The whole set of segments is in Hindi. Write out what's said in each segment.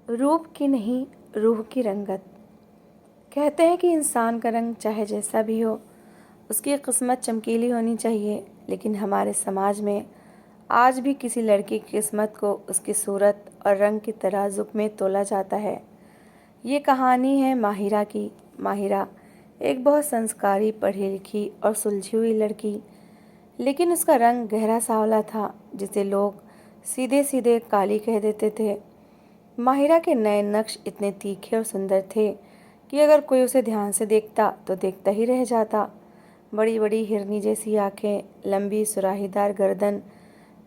रूप की नहीं, रूह की रंगत। कहते हैं कि इंसान का रंग चाहे जैसा भी हो, उसकी किस्मत चमकीली होनी चाहिए। लेकिन हमारे समाज में आज भी किसी लड़की की किस्मत को उसकी सूरत और रंग की तराजू में तोला जाता है। ये कहानी है माहिरा की। माहिरा एक बहुत संस्कारी, पढ़ी लिखी और सुलझी हुई लड़की, लेकिन उसका रंग गहरा सांवला था, जिसे लोग सीधे सीधे काली कह देते थे। माहिरा के नए नक्श इतने तीखे और सुंदर थे कि अगर कोई उसे ध्यान से देखता तो देखता ही रह जाता। बड़ी बड़ी हिरनी जैसी आंखें, लंबी सुराहीदार गर्दन,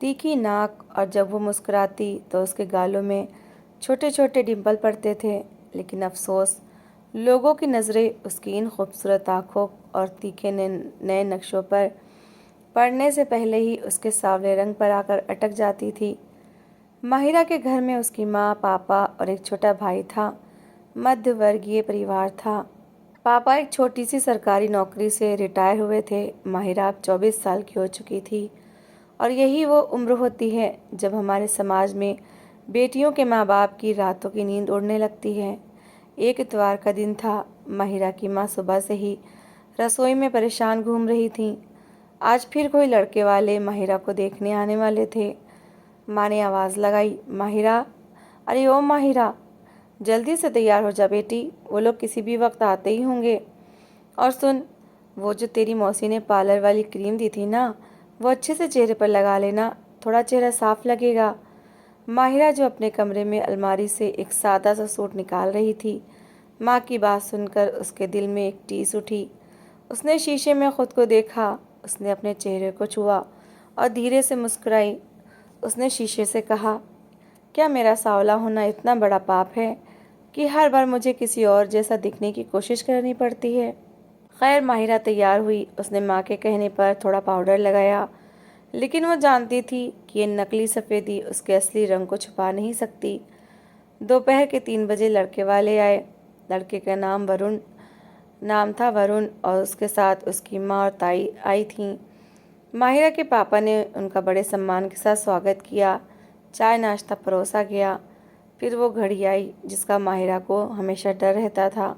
तीखी नाक, और जब वो मुस्कुराती तो उसके गालों में छोटे छोटे डिंपल पड़ते थे। लेकिन अफसोस, लोगों की नज़रें उसकी इन खूबसूरत आँखों और तीखे नए नक्शों पर पड़ने से पहले ही उसके सांवले रंग पर आकर अटक जाती थी। माहिरा के घर में उसकी माँ, पापा और एक छोटा भाई था। मध्य वर्गीय परिवार था। पापा एक छोटी सी सरकारी नौकरी से रिटायर हुए थे। माहिरा अब 24 साल की हो चुकी थी, और यही वो उम्र होती है जब हमारे समाज में बेटियों के माँ बाप की रातों की नींद उड़ने लगती है। एक इतवार का दिन था। माहिरा की माँ सुबह से ही रसोई में परेशान घूम रही थीं। आज फिर कोई लड़के वाले माहिरा को देखने आने वाले थे। माँ ने आवाज़ लगाई, माहिरा। अरे ओ माहिरा, जल्दी से तैयार हो जा बेटी, वो लोग किसी भी वक्त आते ही होंगे। और सुन, वो जो तेरी मौसी ने पार्लर वाली क्रीम दी थी ना, वो अच्छे से चेहरे पर लगा लेना, थोड़ा चेहरा साफ लगेगा। माहिरा, जो अपने कमरे में अलमारी से एक सादा सा सूट निकाल रही थी, माँ की बात सुनकर उसके दिल में एक टीस उठी। उसने शीशे में खुद को देखा। उसने अपने चेहरे को छुआ और धीरे से मुस्कुराई। उसने शीशे से कहा, क्या मेरा सांवला होना इतना बड़ा पाप है कि हर बार मुझे किसी और जैसा दिखने की कोशिश करनी पड़ती है। खैर, माहिरा तैयार हुई। उसने माँ के कहने पर थोड़ा पाउडर लगाया, लेकिन वो जानती थी कि ये नकली सफ़ेदी उसके असली रंग को छुपा नहीं सकती। दोपहर के 3 बजे लड़के वाले आए। लड़के का नाम था वरुण, और उसके साथ उसकी माँ और ताई आई थीं। माहिरा के पापा ने उनका बड़े सम्मान के साथ स्वागत किया। चाय नाश्ता परोसा गया। फिर वो घड़ी आई जिसका माहिरा को हमेशा डर रहता था।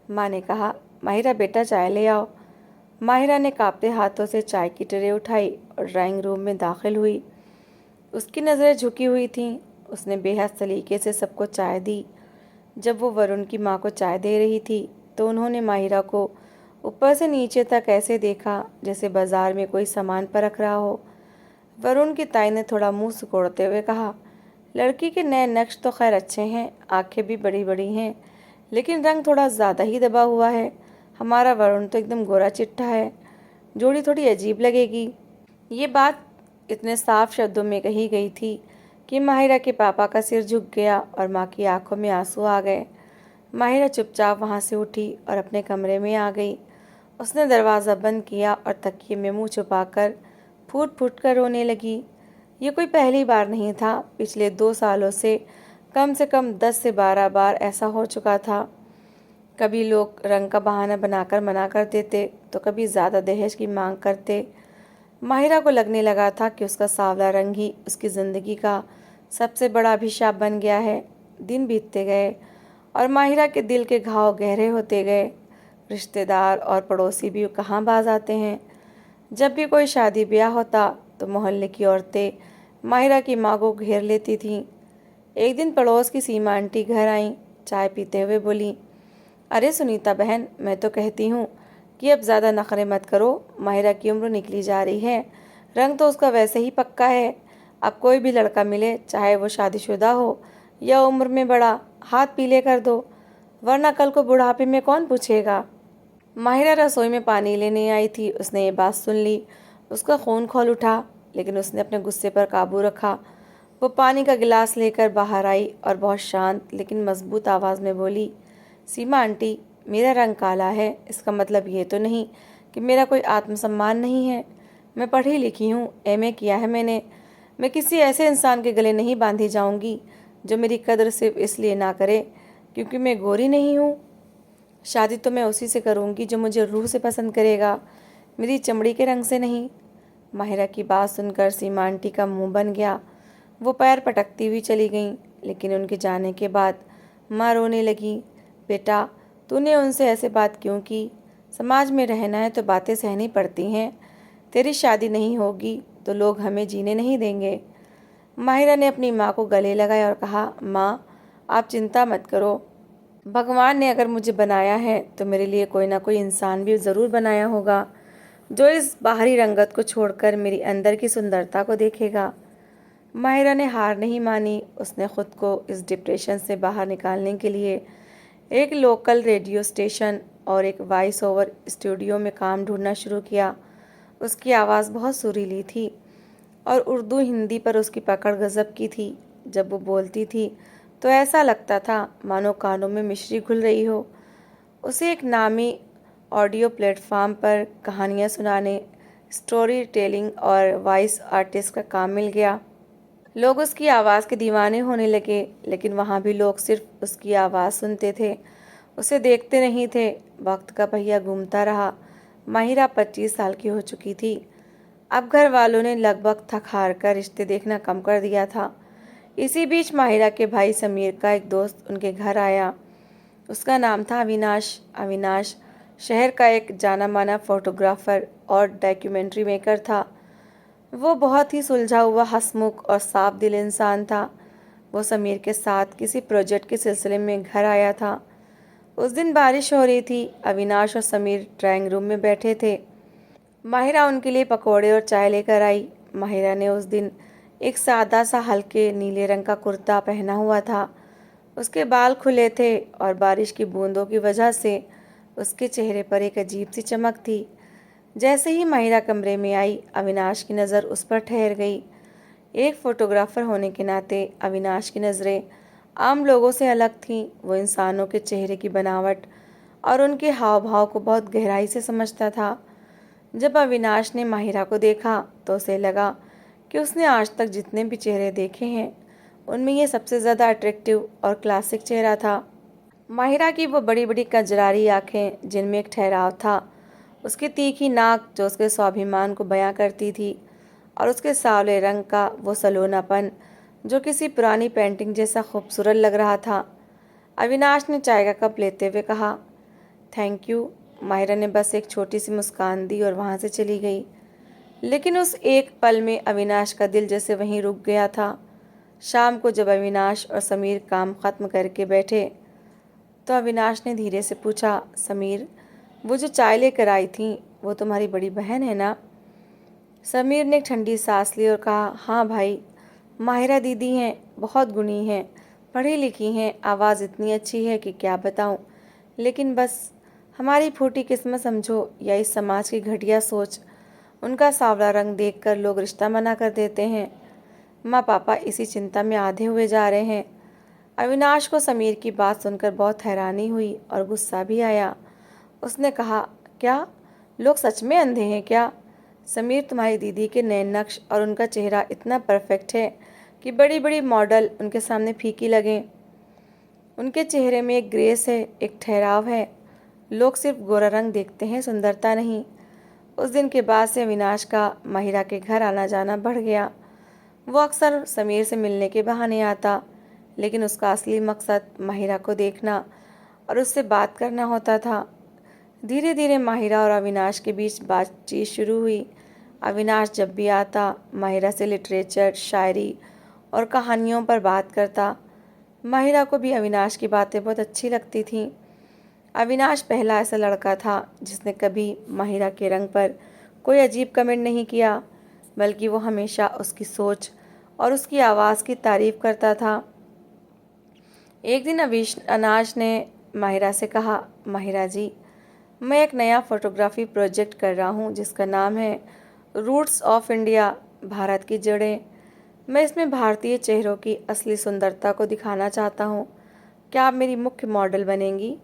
माँ ने कहा, माहिरा बेटा, चाय ले आओ। माहिरा ने कांपते हाथों से चाय की ट्रे उठाई और ड्राइंग रूम में दाखिल हुई। उसकी नज़रें झुकी हुई थीं। उसने बेहद सलीके से सबको चाय दी। जब वो वरुण की माँ को चाय दे रही थी तो उन्होंने माहिरा को ऊपर से नीचे तक ऐसे देखा जैसे बाजार में कोई सामान परख रहा हो। वरुण की ताई ने थोड़ा मुंह सिकोड़ते हुए कहा, लड़की के नए नक्श तो खैर अच्छे हैं, आंखें भी बड़ी बड़ी हैं, लेकिन रंग थोड़ा ज़्यादा ही दबा हुआ है। हमारा वरुण तो एकदम गोरा चिट्टा है, जोड़ी थोड़ी अजीब लगेगी। ये बात इतने साफ शब्दों में कही गई थी कि माहिरा के पापा का सिर झुक गया और माँ की आंखों में आंसू आ गए। माहिरा चुपचाप वहाँ से उठी और अपने कमरे में आ गई। उसने दरवाज़ा बंद किया और तकिए में मुंह छुपाकर फूट फूट कर रोने लगी। ये कोई पहली बार नहीं था। पिछले 2 सालों से कम 10 से 12 बार ऐसा हो चुका था। कभी लोग रंग का बहाना बनाकर मना कर देते, तो कभी ज़्यादा दहेज की मांग करते। माहिरा को लगने लगा था कि उसका सांवला रंग ही उसकी ज़िंदगी का सबसे बड़ा अभिशाप बन गया है। दिन बीतते गए और माहिरा के दिल के घाव गहरे होते गए। रिश्तेदार और पड़ोसी भी कहाँ बाज आते हैं। जब भी कोई शादी ब्याह होता तो मोहल्ले की औरतें माहिरा की माँ को घेर लेती थीं। एक दिन पड़ोस की सीमा आंटी घर आईं। चाय पीते हुए बोली, अरे सुनीता बहन, मैं तो कहती हूँ कि अब ज़्यादा नखरे मत करो। माहिरा की उम्र निकली जा रही है, रंग तो उसका वैसे ही पक्का है। अब कोई भी लड़का मिले, चाहे वो शादीशुदा हो या उम्र में बड़ा, हाथ पीले कर दो, वरना कल को बुढ़ापे में कौन पूछेगा। माहिरा रसोई में पानी लेने आई थी। उसने ये बात सुन ली। उसका खून खौल उठा, लेकिन उसने अपने गुस्से पर काबू रखा। वो पानी का गिलास लेकर बाहर आई और बहुत शांत लेकिन मजबूत आवाज़ में बोली, सीमा आंटी, मेरा रंग काला है, इसका मतलब ये तो नहीं कि मेरा कोई आत्मसम्मान नहीं है। मैं पढ़ी लिखी हूँ, एमए किया है मैंने। मैं किसी ऐसे इंसान के गले नहीं बांधी जाऊँगी जो मेरी कदर सिर्फ इसलिए ना करे क्योंकि मैं गोरी नहीं हूँ। शादी तो मैं उसी से करूँगी जो मुझे रूह से पसंद करेगा, मेरी चमड़ी के रंग से नहीं। माहिरा की बात सुनकर सीमा आंटी का मुंह बन गया। वो पैर पटकती हुई चली गईं। लेकिन उनके जाने के बाद माँ रोने लगी। बेटा, तूने उनसे ऐसे बात क्यों की? समाज में रहना है तो बातें सहनी पड़ती हैं। तेरी शादी नहीं होगी तो लोग हमें जीने नहीं देंगे। माहिरा ने अपनी माँ को गले लगाया और कहा, माँ, आप चिंता मत करो। भगवान ने अगर मुझे बनाया है तो मेरे लिए कोई ना कोई इंसान भी ज़रूर बनाया होगा, जो इस बाहरी रंगत को छोड़कर मेरी अंदर की सुंदरता को देखेगा। माहिरा ने हार नहीं मानी। उसने खुद को इस डिप्रेशन से बाहर निकालने के लिए एक लोकल रेडियो स्टेशन और एक वॉइस ओवर स्टूडियो में काम ढूंढना शुरू किया। उसकी आवाज़ बहुत सुरीली थी और उर्दू हिंदी पर उसकी पकड़ गज़ब की थी। जब वो बोलती थी तो ऐसा लगता था मानो कानों में मिश्री घुल रही हो। उसे एक नामी ऑडियो प्लेटफॉर्म पर कहानियाँ सुनाने, स्टोरी टेलिंग और वॉइस आर्टिस्ट का काम मिल गया। लोग उसकी आवाज़ के दीवाने होने लगे, लेकिन वहाँ भी लोग सिर्फ उसकी आवाज़ सुनते थे, उसे देखते नहीं थे। वक्त का पहिया घूमता रहा। माहिरा 25 साल की हो चुकी थी। अब घर वालों ने लगभग थक हार कर रिश्ते देखना कम कर दिया था। इसी बीच माहिरा के भाई समीर का एक दोस्त उनके घर आया। उसका नाम था अविनाश। अविनाश शहर का एक जाना माना फोटोग्राफर और डॉक्यूमेंट्री मेकर था। वो बहुत ही सुलझा हुआ, हंसमुख और साफ दिल इंसान था। वो समीर के साथ किसी प्रोजेक्ट के सिलसिले में घर आया था। उस दिन बारिश हो रही थी। अविनाश और समीर ड्राइंग रूम में बैठे थे। माहिरा उनके लिए पकौड़े और चाय लेकर आई। माहिरा ने उस दिन एक सादा सा हल्के नीले रंग का कुर्ता पहना हुआ था। उसके बाल खुले थे और बारिश की बूंदों की वजह से उसके चेहरे पर एक अजीब सी चमक थी। जैसे ही माहिरा कमरे में आई, अविनाश की नज़र उस पर ठहर गई। एक फोटोग्राफर होने के नाते अविनाश की नज़रें आम लोगों से अलग थीं। वो इंसानों के चेहरे की बनावट और उनके हाव भाव को बहुत गहराई से समझता था। जब अविनाश ने माहिरा को देखा तो उसे लगा कि उसने आज तक जितने भी चेहरे देखे हैं उनमें ये सबसे ज़्यादा अट्रैक्टिव और क्लासिक चेहरा था। माहिरा की वो बड़ी बड़ी कजरारी आंखें जिनमें एक ठहराव था, उसकी तीखी नाक जो उसके स्वाभिमान को बयां करती थी, और उसके सांवले रंग का वो सलोनापन जो किसी पुरानी पेंटिंग जैसा खूबसूरत लग रहा था। अविनाश ने चाय का कप लेते हुए कहा, थैंक यू। माहिरा ने बस एक छोटी सी मुस्कान दी और वहाँ से चली गई। लेकिन उस एक पल में अविनाश का दिल जैसे वहीं रुक गया था। शाम को जब अविनाश और समीर काम ख़त्म करके बैठे तो अविनाश ने धीरे से पूछा, समीर, वो जो चाय लेकर आई थी वो तुम्हारी बड़ी बहन है ना? समीर ने एक ठंडी सांस ली और कहा, हाँ भाई, माहिरा दीदी हैं, बहुत गुणी हैं, पढ़ी लिखी हैं, आवाज़ इतनी अच्छी है कि क्या बताऊँ। लेकिन बस हमारी फूटी किस्मत समझो या इस समाज की घटिया सोच, उनका सांवला रंग देखकर लोग रिश्ता मना कर देते हैं। माँ पापा इसी चिंता में आधे हुए जा रहे हैं। अविनाश को समीर की बात सुनकर बहुत हैरानी हुई और गुस्सा भी आया। उसने कहा, क्या लोग सच में अंधे हैं क्या? समीर, तुम्हारी दीदी के नए नक्श और उनका चेहरा इतना परफेक्ट है कि बड़ी बड़ी मॉडल उनके सामने फीकी लगें। उनके चेहरे में एक ग्रेस है, एक ठहराव है। लोग सिर्फ गोरा रंग देखते हैं, सुंदरता नहीं। उस दिन के बाद से अविनाश का माहिरा के घर आना जाना बढ़ गया। वो अक्सर समीर से मिलने के बहाने आता, लेकिन उसका असली मकसद माहिरा को देखना और उससे बात करना होता था। धीरे धीरे माहिरा और अविनाश के बीच बातचीत शुरू हुई। अविनाश जब भी आता माहिरा से लिटरेचर, शायरी और कहानियों पर बात करता। माहिरा को भी अविनाश की बातें बहुत अच्छी लगती थीं। अविनाश पहला ऐसा लड़का था जिसने कभी माहिरा के रंग पर कोई अजीब कमेंट नहीं किया, बल्कि वो हमेशा उसकी सोच और उसकी आवाज़ की तारीफ करता था। एक दिन अविनाश ने माहिरा से कहा, माहिरा जी, मैं एक नया फोटोग्राफी प्रोजेक्ट कर रहा हूँ जिसका नाम है रूट्स ऑफ इंडिया, भारत की जड़ें। मैं इसमें भारतीय चेहरों की असली सुंदरता को दिखाना चाहता हूँ। क्या आप मेरी मुख्य मॉडल बनेंगी?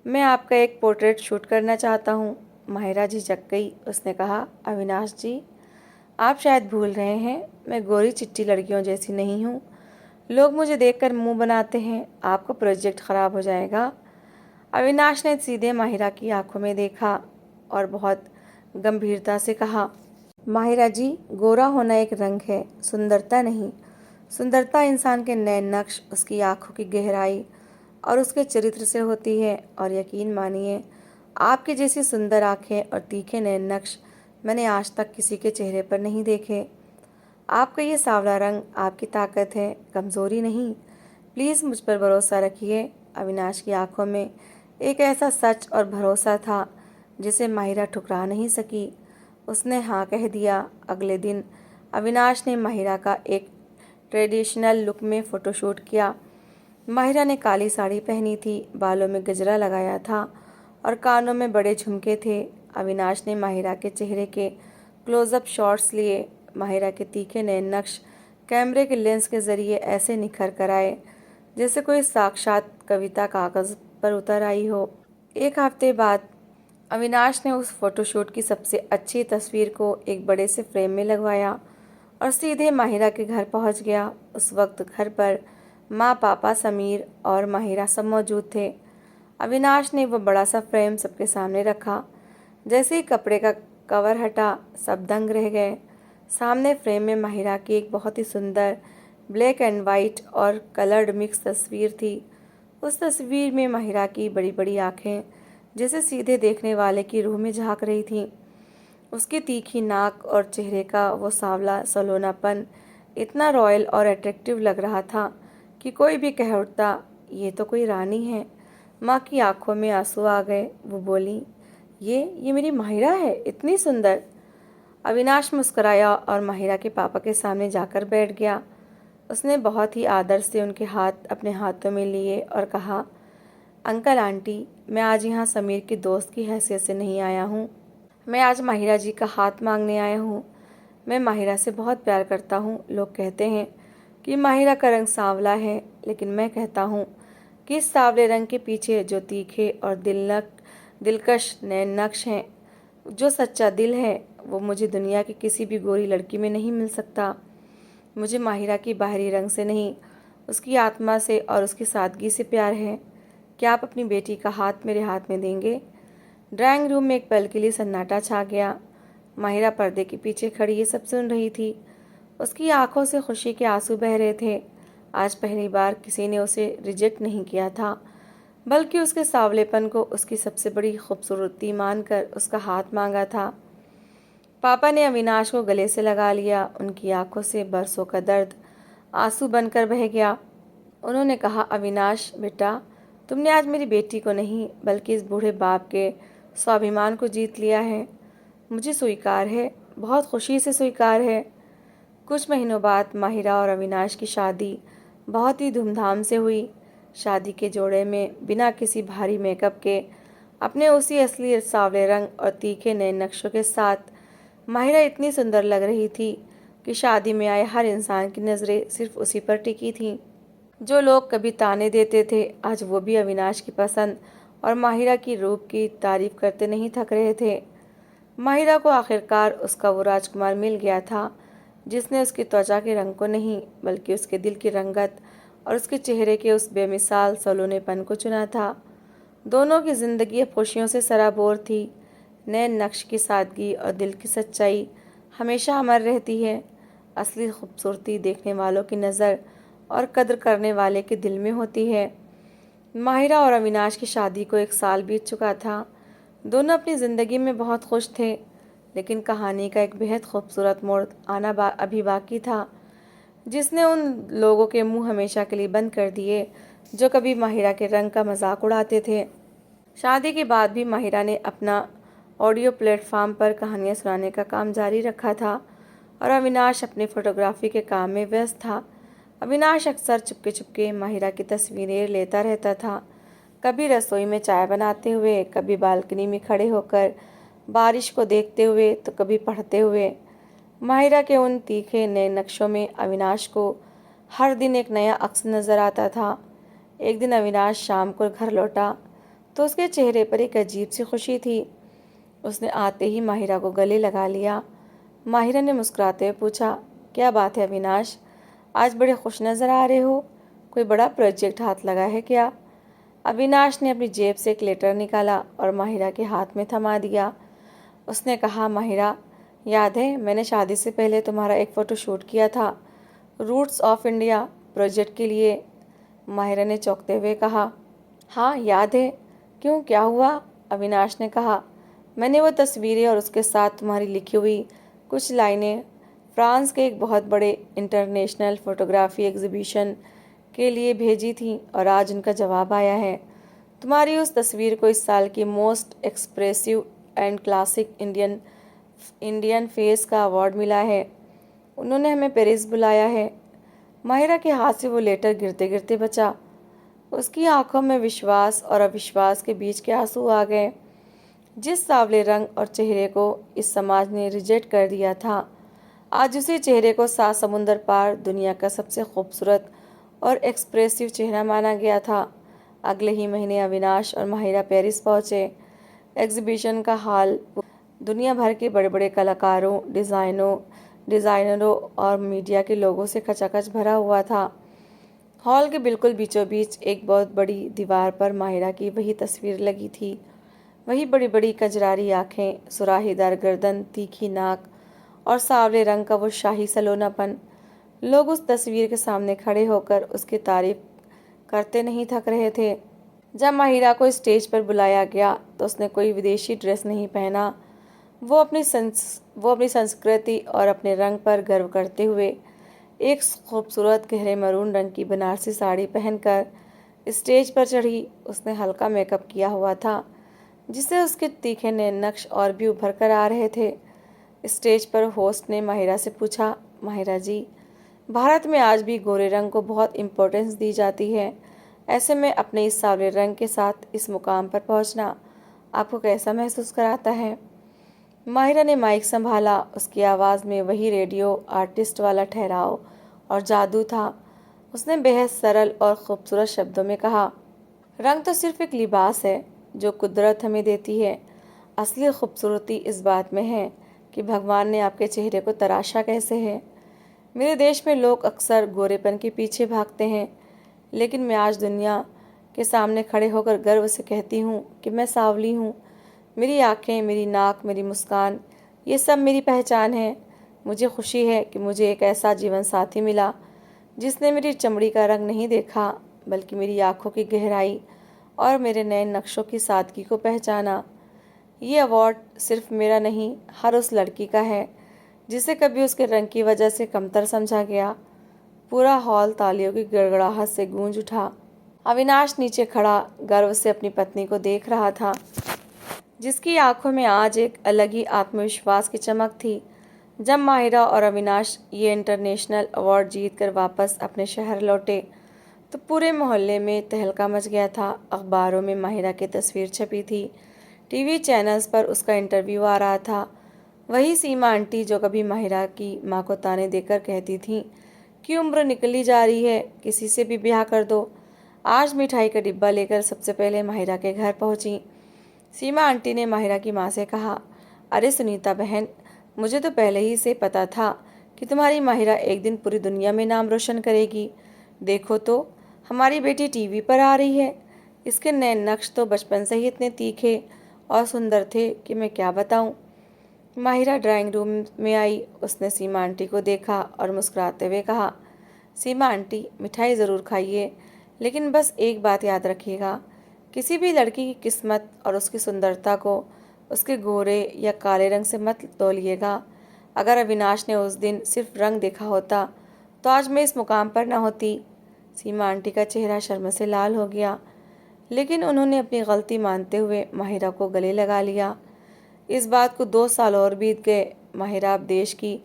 मैं आपका एक पोर्ट्रेट शूट करना चाहता हूँ। माहिरा झिझक गई। उसने कहा, अविनाश जी, आप शायद भूल रहे हैं, मैं गोरी चिट्टी लड़कियों जैसी नहीं हूँ। लोग मुझे देखकर मुंह बनाते हैं, आपका प्रोजेक्ट ख़राब हो जाएगा। अविनाश ने सीधे माहिरा की आंखों में देखा और बहुत गंभीरता से कहा, माहिरा जी, गोरा होना एक रंग है, सुंदरता नहीं। सुंदरता इंसान के नए नक्श, उसकी आंखों की गहराई और उसके चरित्र से होती है। और यकीन मानिए, आपकी जैसी सुंदर आंखें और तीखे नए नक्श मैंने आज तक किसी के चेहरे पर नहीं देखे। आपका ये सांवला रंग आपकी ताकत है, कमज़ोरी नहीं। प्लीज़ मुझ पर भरोसा रखिए। अविनाश की आंखों में एक ऐसा सच और भरोसा था जिसे माहिरा ठुकरा नहीं सकी। उसने हाँ कह दिया। अगले दिन अविनाश ने माहिरा का एक ट्रेडिशनल लुक में फ़ोटोशूट किया। माहिरा ने काली साड़ी पहनी थी, बालों में गजरा लगाया था और कानों में बड़े झुमके थे। अविनाश ने माहिरा के चेहरे के क्लोज़अप शॉट्स लिए। माहिरा के तीखे नए नक्श कैमरे के लेंस के ज़रिए ऐसे निखर कर आए जैसे कोई साक्षात कविता कागज़ पर उतर आई हो। एक हफ्ते बाद अविनाश ने उस फोटोशूट की सबसे अच्छी तस्वीर को एक बड़े से फ्रेम में लगवाया और सीधे माहिरा के घर पहुंच गया। उस वक्त घर पर माँ, पापा, समीर और माहिरा सब मौजूद थे। अविनाश ने वो बड़ा सा फ्रेम सबके सामने रखा। जैसे ही कपड़े का कवर हटा, सब दंग रह गए। सामने फ्रेम में माहिरा की एक बहुत ही सुंदर ब्लैक एंड वाइट और कलर्ड मिक्स तस्वीर थी। उस तस्वीर में माहिरा की बड़ी बड़ी आंखें जैसे सीधे देखने वाले की रूह में झांक रही थीं। उसकी तीखी नाक और चेहरे का वो सांवला सलोनापन इतना रॉयल और अट्रैक्टिव लग रहा था कि कोई भी कह उठता, ये तो कोई रानी है। माँ की आंखों में आंसू आ गए। वो बोली, ये मेरी माहिरा है, इतनी सुंदर। अविनाश मुस्कुराया और माहिरा के पापा के सामने जाकर बैठ गया। उसने बहुत ही आदर से उनके हाथ अपने हाथों में लिए और कहा, अंकल आंटी, मैं आज यहाँ समीर की दोस्त की हैसियत से नहीं आया हूँ। मैं आज माहिरा जी का हाथ मांगने आया हूँ। मैं माहिरा से बहुत प्यार करता हूँ। लोग कहते हैं कि माहिरा का रंग सांवला है, लेकिन मैं कहता हूँ कि इस सांवले रंग के पीछे जो तीखे और दिलकश नए नक्श हैं, जो सच्चा दिल है, वो मुझे दुनिया की किसी भी गोरी लड़की में नहीं मिल सकता। मुझे माहिरा की बाहरी रंग से नहीं, उसकी आत्मा से और उसकी सादगी से प्यार है। क्या आप अपनी बेटी का हाथ मेरे हाथ में देंगे? ड्राइंग रूम में एक पल के लिए सन्नाटा छा गया। माहिरा पर्दे के पीछे खड़ी ये सब सुन रही थी। उसकी आंखों से खुशी के आंसू बह रहे थे। आज पहली बार किसी ने उसे रिजेक्ट नहीं किया था, बल्कि उसके सांवलेपन को उसकी सबसे बड़ी खूबसूरती मानकर उसका हाथ मांगा था। पापा ने अविनाश को गले से लगा लिया। उनकी आंखों से बरसों का दर्द आंसू बनकर बह गया। उन्होंने कहा, अविनाश बेटा, तुमने आज मेरी बेटी को नहीं बल्कि इस बूढ़े बाप के स्वाभिमान को जीत लिया है। मुझे स्वीकार है, बहुत खुशी से स्वीकार है। कुछ महीनों बाद माहिरा और अविनाश की शादी बहुत ही धूमधाम से हुई। शादी के जोड़े में बिना किसी भारी मेकअप के अपने उसी असली सांवले रंग और तीखे नए नक्शों के साथ माहिरा इतनी सुंदर लग रही थी कि शादी में आए हर इंसान की नज़रें सिर्फ उसी पर टिकी थीं। जो लोग कभी ताने देते थे, आज वो भी अविनाश की पसंद और माहिरा की रूप की तारीफ करते नहीं थक रहे थे। माहिरा को आखिरकार उसका वो राजकुमार मिल गया था जिसने उसकी त्वचा के रंग को नहीं बल्कि उसके दिल की रंगत और उसके चेहरे के उस बेमिसाल सलोनेपन को चुना था। दोनों की ज़िंदगी अब खुशियों से सराबोर थी। नए नक्श की सादगी और दिल की सच्चाई हमेशा अमर रहती है। असली खूबसूरती देखने वालों की नज़र और कद्र करने वाले के दिल में होती है। माहिरा और अविनाश की शादी को 1 साल बीत चुका था। दोनों अपनी ज़िंदगी में बहुत खुश थे, लेकिन कहानी का एक बेहद खूबसूरत मोड़ आना अभी बाकी था, जिसने उन लोगों के मुंह हमेशा के लिए बंद कर दिए जो कभी माहिरा के रंग का मजाक उड़ाते थे। शादी के बाद भी माहिरा ने अपना ऑडियो प्लेटफॉर्म पर कहानियाँ सुनाने का काम जारी रखा था और अविनाश अपने फोटोग्राफी के काम में व्यस्त था। अविनाश अक्सर चुपके चुपके माहिरा की तस्वीरें लेता रहता था, कभी रसोई में चाय बनाते हुए, कभी बालकनी में खड़े होकर बारिश को देखते हुए, तो कभी पढ़ते हुए। माहिरा के उन तीखे नए नक्शों में अविनाश को हर दिन एक नया अक्स नज़र आता था। एक दिन अविनाश शाम को घर लौटा तो उसके चेहरे पर एक अजीब सी खुशी थी। उसने आते ही माहिरा को गले लगा लिया। माहिरा ने मुस्कुराते हुए पूछा, क्या बात है अविनाश, आज बड़े खुश नज़र आ रहे हो? कोई बड़ा प्रोजेक्ट हाथ लगा है क्या? अविनाश ने अपनी जेब से एक लेटर निकाला और माहिरा के हाथ में थमा दिया। उसने कहा, माहिरा, याद है मैंने शादी से पहले तुम्हारा एक फ़ोटो शूट किया था? रूट्स ऑफ इंडिया प्रोजेक्ट के लिए? माहिरा ने चौंकते हुए कहा। हाँ याद है। क्यों, क्या हुआ? अविनाश ने कहा। मैंने वो तस्वीरें और उसके साथ तुम्हारी लिखी हुई कुछ लाइनें फ्रांस के एक बहुत बड़े इंटरनेशनल फोटोग्राफी एग्जीबिशन के लिए भेजी थी और आज उनका जवाब आया है। तुम्हारी उस तस्वीर को इस साल की most expressive and classic Indian face का अवार्ड मिला है। उन्होंने हमें पेरिस बुलाया है। माहिरा के हाथ से वो लेटर गिरते गिरते बचा। उसकी आंखों में विश्वास और अविश्वास के बीच के आंसू आ गए। जिस सांवले रंग और चेहरे को इस समाज ने रिजेक्ट कर दिया था, आज उसी चेहरे को 7 समुंदर पार दुनिया का सबसे खूबसूरत और एक्सप्रेसिव चेहरा माना गया था। अगले ही महीने अविनाश और माहिरा पेरिस पहुंचे। एग्जीबिशन का हॉल दुनिया भर के बड़े बड़े कलाकारों, डिज़ाइनरों और मीडिया के लोगों से खचाखच भरा हुआ था। हॉल के बिल्कुल बीचों बीच एक बहुत बड़ी दीवार पर माहिरा की वही तस्वीर लगी थी। वही बड़ी बड़ी कजरारी आंखें, सुराहीदार गर्दन, तीखी नाक और सांवले रंग का वो शाही सलोनापन। लोग उस तस्वीर के सामने खड़े होकर उसकी तारीफ करते नहीं थक रहे थे। जब माहिरा को स्टेज पर बुलाया गया तो उसने कोई विदेशी ड्रेस नहीं पहना। वो अपनी संस्कृति और अपने रंग पर गर्व करते हुए एक खूबसूरत गहरे मरून रंग की बनारसी साड़ी पहनकर स्टेज पर चढ़ी। उसने हल्का मेकअप किया हुआ था, जिससे उसके तीखे नैन नक्श और भी उभर कर आ रहे थे। स्टेज पर होस्ट ने माहिरा से पूछा, माहिरा जी, भारत में आज भी गोरे रंग को बहुत इम्पोर्टेंस दी जाती है। ऐसे में अपने इस सांवले रंग के साथ इस मुकाम पर पहुंचना आपको कैसा महसूस कराता है? माहिरा ने माइक संभाला। उसकी आवाज़ में वही रेडियो आर्टिस्ट वाला ठहराव और जादू था। उसने बेहद सरल और खूबसूरत शब्दों में कहा, रंग तो सिर्फ एक लिबास है जो कुदरत हमें देती है। असली खूबसूरती इस बात में है कि भगवान ने आपके चेहरे को तराशा कैसे है। मेरे देश में लोग अक्सर गोरेपन के पीछे भागते हैं, लेकिन मैं आज दुनिया के सामने खड़े होकर गर्व से कहती हूँ कि मैं सांवली हूँ। मेरी आँखें, मेरी नाक, मेरी मुस्कान, ये सब मेरी पहचान है। मुझे खुशी है कि मुझे एक ऐसा जीवन साथी मिला जिसने मेरी चमड़ी का रंग नहीं देखा, बल्कि मेरी आँखों की गहराई और मेरे नए नक्शों की सादगी को पहचाना। ये अवार्ड सिर्फ मेरा नहीं, हर उस लड़की का है जिसे कभी उसके रंग की वजह से कमतर समझा गया। पूरा हॉल तालियों की गड़गड़ाहट से गूंज उठा। अविनाश नीचे खड़ा गर्व से अपनी पत्नी को देख रहा था, जिसकी आंखों में आज एक अलग ही आत्मविश्वास की चमक थी। जब माहिरा और अविनाश ये इंटरनेशनल अवार्ड जीतकर वापस अपने शहर लौटे तो पूरे मोहल्ले में तहलका मच गया था। अखबारों में माहिरा की तस्वीर छपी थी, टीवी चैनल्स पर उसका इंटरव्यू आ रहा था। वही सीमा आंटी जो कभी माहिरा की माँ को ताने देकर कहती थी कि उम्र निकली जा रही है, किसी से भी ब्याह कर दो, आज मिठाई का डिब्बा लेकर सबसे पहले माहिरा के घर पहुंची। सीमा आंटी ने माहिरा की माँ से कहा, अरे सुनीता बहन, मुझे तो पहले ही से पता था कि तुम्हारी माहिरा एक दिन पूरी दुनिया में नाम रोशन करेगी। देखो तो हमारी बेटी टीवी पर आ रही है। इसके नए नक्श तो बचपन से ही इतने तीखे और सुंदर थे कि मैं क्या बताऊं। माहिरा ड्राइंग रूम में आई। उसने सीमा आंटी को देखा और मुस्कुराते हुए कहा, सीमा आंटी, मिठाई ज़रूर खाइए, लेकिन बस एक बात याद रखिएगा, किसी भी लड़की की किस्मत और उसकी सुंदरता को उसके गोरे या काले रंग से मत तौलिएगा। अगर अविनाश ने उस दिन सिर्फ रंग देखा होता तो आज मैं इस मुकाम पर न होती। सीमा आंटी का चेहरा शर्म से लाल हो गया, लेकिन उन्होंने अपनी गलती मानते हुए माहिरा को गले लगा लिया। इस बात को 2 साल और बीत गए। माहिरा अब देश की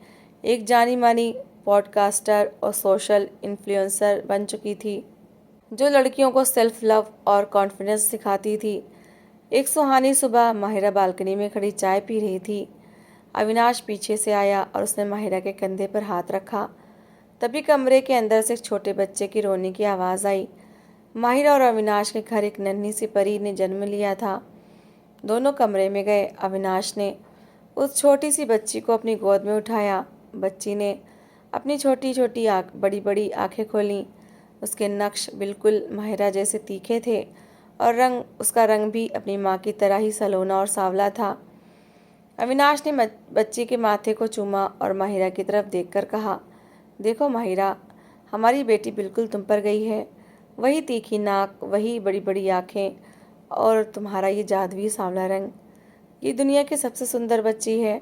एक जानी मानी पॉडकास्टर और सोशल इन्फ्लुएंसर बन चुकी थी, जो लड़कियों को सेल्फ लव और कॉन्फिडेंस सिखाती थी। एक सुहानी सुबह माहिरा बालकनी में खड़ी चाय पी रही थी। अविनाश पीछे से आया और उसने माहिरा के कंधे पर हाथ रखा। तभी कमरे के अंदर से एक छोटे बच्चे की रोने की आवाज़ आई। माहिरा और अविनाश के घर एक नन्ही सी परी ने जन्म लिया था। दोनों कमरे में गए। अविनाश ने उस छोटी सी बच्ची को अपनी गोद में उठाया। बच्ची ने अपनी छोटी छोटी बड़ी बड़ी आंखें खोलीं। उसके नक्श बिल्कुल माहिरा जैसे तीखे थे और उसका रंग भी अपनी माँ की तरह ही सलोना और सांवला था। अविनाश ने बच्ची के माथे को चूमा और माहिरा की तरफ देखकर कहा, देखो माहिरा, हमारी बेटी बिल्कुल तुम पर गई है। वही तीखी नाक, वही बड़ी बड़ी आँखें और तुम्हारा ये जादुई सांवला रंग। ये दुनिया की सबसे सुंदर बच्ची है।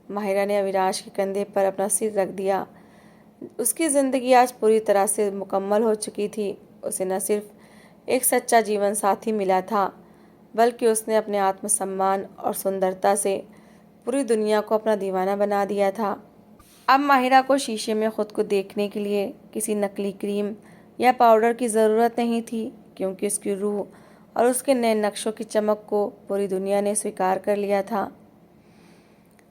माहिरा ने अविनाश के कंधे पर अपना सिर रख दिया। उसकी ज़िंदगी आज पूरी तरह से मुकम्मल हो चुकी थी। उसे न सिर्फ एक सच्चा जीवन साथी मिला था, बल्कि उसने अपने आत्मसम्मान और सुंदरता से पूरी दुनिया को अपना दीवाना बना दिया था। अब माहिरा को शीशे में खुद को देखने के लिए किसी नकली क्रीम या पाउडर की ज़रूरत नहीं थी, क्योंकि उसकी रूह और उसके नए नक्शों की चमक को पूरी दुनिया ने स्वीकार कर लिया था।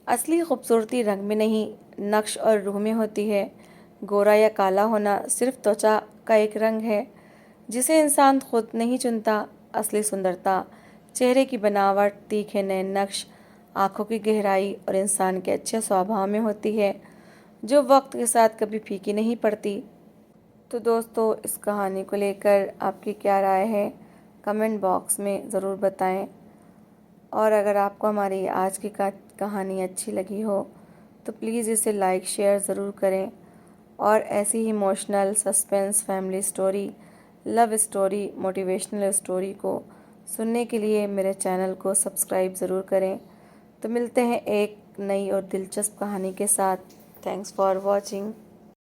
असली खूबसूरती रंग में नहीं, नक्श और रूह में होती है। गोरा या काला होना सिर्फ त्वचा का एक रंग है, जिसे इंसान खुद नहीं चुनता। असली सुंदरता चेहरे की बनावट, तीखे नए नक्श, आँखों की गहराई और इंसान के अच्छे स्वभाव में होती है, जो वक्त के साथ कभी फीकी नहीं पड़ती। तो दोस्तों, इस कहानी को लेकर आपकी क्या राय है, कमेंट बॉक्स में ज़रूर बताएं। और अगर आपको हमारी आज की कहानी अच्छी लगी हो तो प्लीज़ इसे लाइक शेयर ज़रूर करें। और ऐसी ही emotional, suspense, family story, love story, motivational story को सुनने के लिए मेरे चैनल को सब्सक्राइब ज़रूर करें। तो मिलते हैं एक नई और दिलचस्प कहानी के साथ। Thanks for watching.